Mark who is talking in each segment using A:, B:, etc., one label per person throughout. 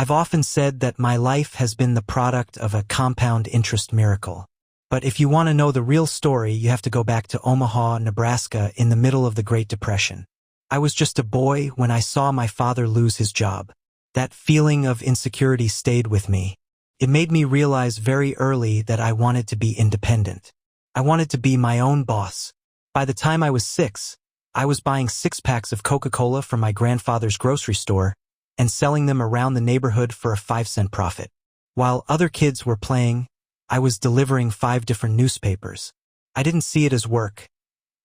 A: I've often said that my life has been the product of a compound interest miracle. But if you want to know the real story, you have to go back to Omaha, Nebraska in the middle of the Great Depression. I was just a boy when I saw my father lose his job. That feeling of insecurity stayed with me. It made me realize very early that I wanted to be independent. I wanted to be my own boss. By the time I was 6, I was buying 6-packs of Coca-Cola from my grandfather's grocery store and selling them around the neighborhood for a 5-cent profit. While other kids were playing, I was delivering 5 different newspapers. I didn't see it as work.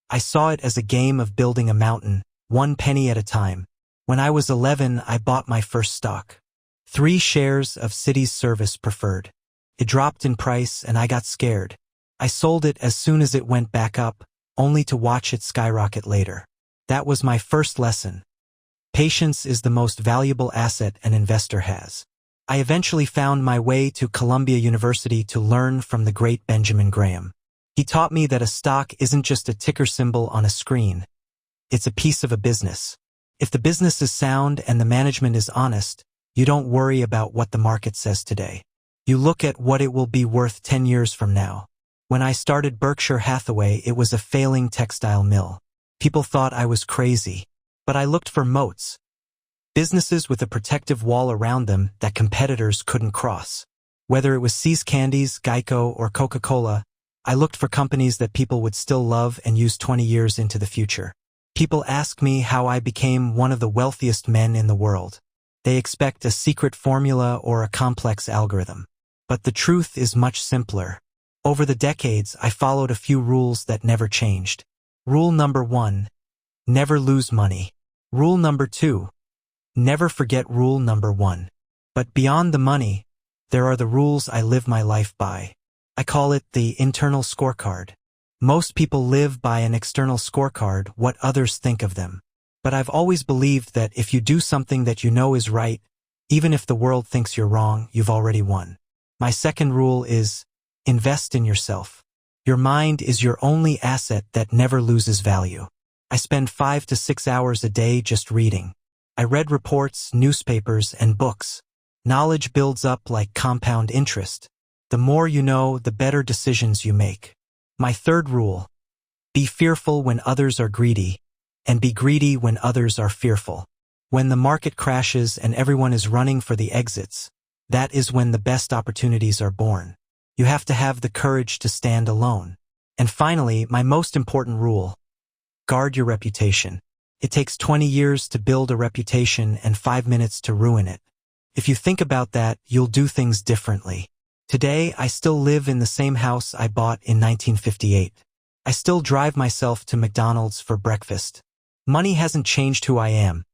A: I saw it as a game of building a mountain, 1 penny at a time. When I was 11, I bought my first stock. 3 shares of Cities Service Preferred. It dropped in price and I got scared. I sold it as soon as it went back up, only to watch it skyrocket later. That was my first lesson. Patience is the most valuable asset an investor has. I eventually found my way to Columbia University to learn from the great Benjamin Graham. He taught me that a stock isn't just a ticker symbol on a screen. It's a piece of a business. If the business is sound and the management is honest, you don't worry about what the market says today. You look at what it will be worth 10 years from now. When I started Berkshire Hathaway, it was a failing textile mill. People thought I was crazy, but I looked for moats. Businesses with a protective wall around them that competitors couldn't cross. Whether it was See's Candies, Geico, or Coca-Cola, I looked for companies that people would still love and use 20 years into the future. People ask me how I became one of the wealthiest men in the world. They expect a secret formula or a complex algorithm. But the truth is much simpler. Over the decades, I followed a few rules that never changed. Rule number 1, never lose money. Rule number 2, never forget rule number 1. But beyond the money, there are the rules I live my life by. I call it the internal scorecard. Most people live by an external scorecard, what others think of them. But I've always believed that if you do something that you know is right, even if the world thinks you're wrong, you've already won. My second rule is, invest in yourself. Your mind is your only asset that never loses value. I spend 5 to 6 hours a day just reading. I read reports, newspapers, and books. Knowledge builds up like compound interest. The more you know, the better decisions you make. My third rule, be fearful when others are greedy, and be greedy when others are fearful. When the market crashes and everyone is running for the exits, that is when the best opportunities are born. You have to have the courage to stand alone. And finally, my most important rule, guard your reputation. It takes 20 years to build a reputation and 5 minutes to ruin it. If you think about that, you'll do things differently. Today, I still live in the same house I bought in 1958. I still drive myself to McDonald's for breakfast. Money hasn't changed who I am.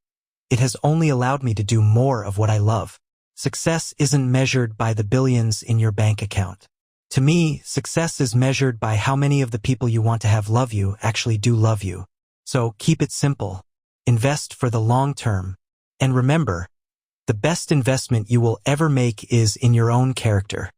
A: It has only allowed me to do more of what I love. Success isn't measured by the billions in your bank account. To me, success is measured by how many of the people you want to have love you actually do love you. So keep it simple. Invest for the long term. And remember, the best investment you will ever make is in your own character.